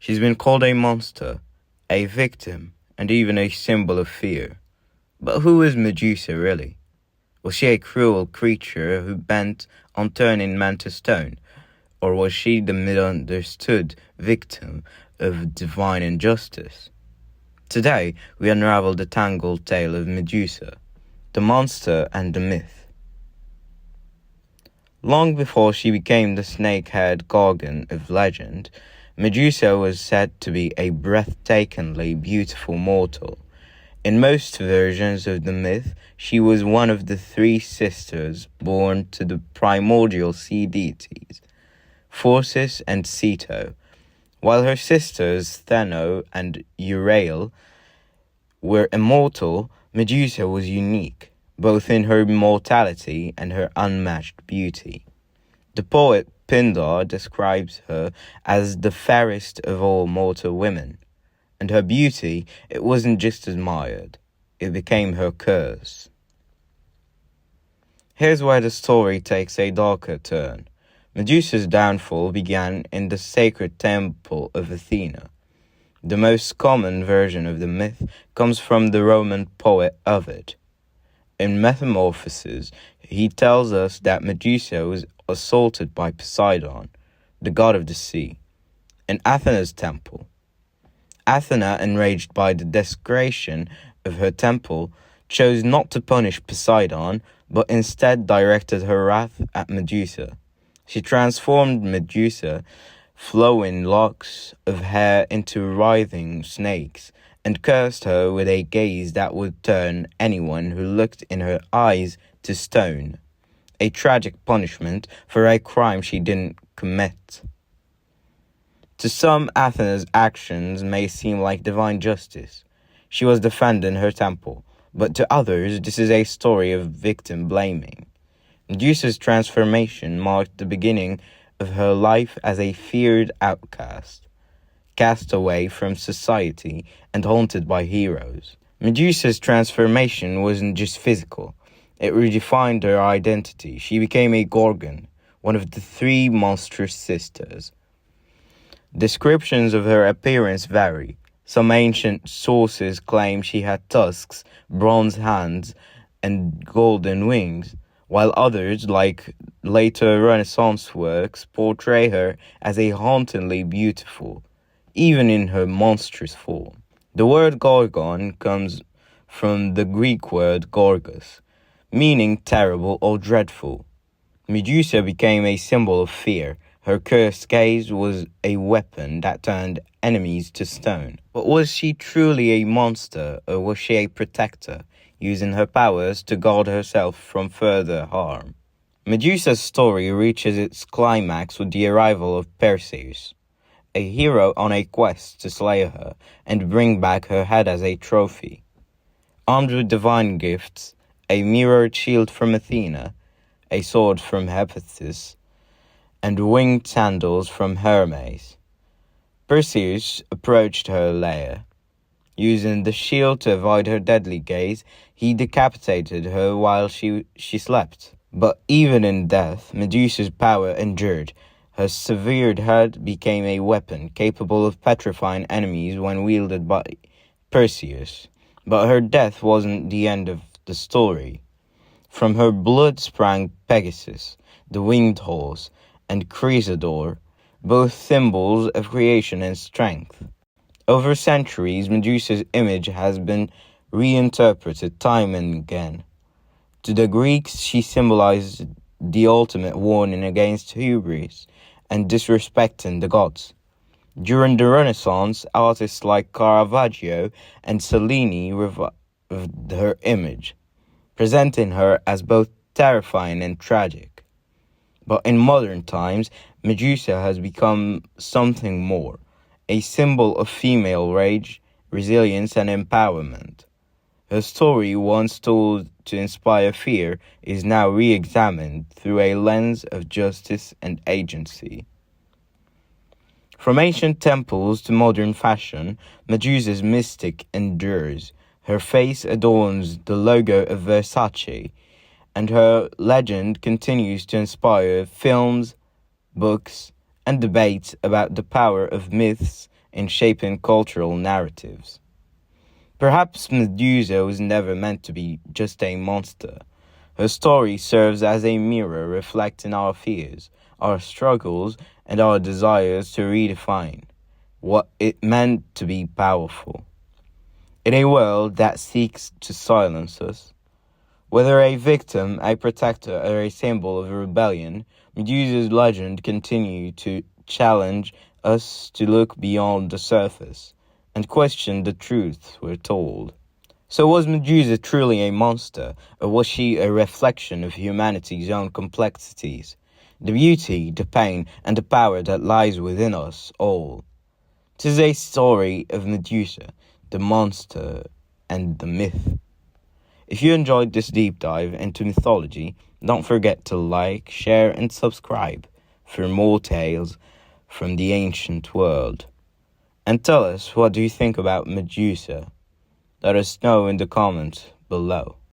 She's been called a monster, a victim, and even a symbol of fear. But who is Medusa really? Was she a cruel creature who bent on turning man to stone? Or was she the misunderstood victim of divine injustice? Today, we unravel the tangled tale of Medusa, the monster and the myth. Long before she became the snake-haired Gorgon of legend, Medusa was said to be a breathtakingly beautiful mortal. In most versions of the myth, she was one of the three sisters born to the primordial sea deities, Perseus and Ceto. While her sisters Athena and unravel were immortal, Medusa was unique, both in her immortality and her unmatched beauty. The poet Pindar describes her as the fairest of all mortal women, and her beauty, it wasn't just admired, it became her curse. Here's where the story takes a darker turn. Medusa's downfall began in the sacred temple of Athena. The most common version of the myth comes from the Roman poet Ovid. In Metamorphoses, he tells us that Medusa was assaulted by Poseidon, the god of the sea, in Athena's temple. Athena, enraged by the desecration of her temple, chose not to punish Poseidon, but instead directed her wrath at Medusa. She transformed Medusa, flowing locks of hair into writhing snakes, and cursed her with a gaze that would turn anyone who looked in her eyes to stone. A tragic punishment for a crime she didn't commit. To some, Athena's actions may seem like divine justice. She was defending her temple, but to others, this is a story of victim blaming. Medusa's transformation marked the beginning of her life as a feared outcast, cast away from society and haunted by heroes. Medusa's transformation wasn't just physical. It redefined her identity. She became a Gorgon, one of the three monstrous sisters. Descriptions of her appearance vary. Some ancient sources claim she had tusks, bronze hands, and golden wings, while others, like later Renaissance works, portray her as a hauntingly beautiful, even in her monstrous form. The word Gorgon comes from the Greek word gorgos, meaning terrible or dreadful. Medusa became a symbol of fear. Her cursed gaze was a weapon that turned enemies to stone. But was she truly a monster, or was she a protector, using her powers to guard herself from further harm? Medusa's story reaches its climax with the arrival of Perseus, a hero on a quest to slay her and bring back her head as a trophy. Armed with divine gifts, a mirrored shield from Athena, a sword from Hephaestus, and winged sandals from Hermes, Perseus approached her lair. Using the shield to avoid her deadly gaze, he decapitated her while she slept. But even in death, Medusa's power endured. Her severed head became a weapon capable of petrifying enemies when wielded by Perseus. But her death wasn't the end of the story. From her blood sprang Pegasus, the winged horse, and Chrysaor, both symbols of creation and strength. Over centuries, Medusa's image has been reinterpreted time and again. To the Greeks, she symbolized the ultimate warning against hubris and disrespecting the gods. During the Renaissance, artists like Caravaggio and Cellini revived her image, presenting her as both terrifying and tragic. But in modern times, Medusa has become something more, a symbol of female rage, resilience, and empowerment. Her story, once told to inspire fear, is now re-examined through a lens of justice and agency. From ancient temples to modern fashion, Medusa's mystic endures. Her face adorns the logo of Versace, and her legend continues to inspire films, books, and debates about the power of myths in shaping cultural narratives. Perhaps Medusa was never meant to be just a monster. Her story serves as a mirror reflecting our fears, our struggles, and our desires to redefine what it meant to be powerful. In a world that seeks to silence us, whether a victim, a protector, or a symbol of rebellion, Medusa's legend continues to challenge us to look beyond the surface and question the truth we're told. So was Medusa truly a monster, or was she a reflection of humanity's own complexities, the beauty, the pain, and the power that lies within us all? 'Tis a story of Medusa, the monster, and the myth. If you enjoyed this deep dive into mythology, don't forget to like, share, and subscribe for more tales from the ancient world. And tell us, what do you think about Medusa? Let us know in the comments below.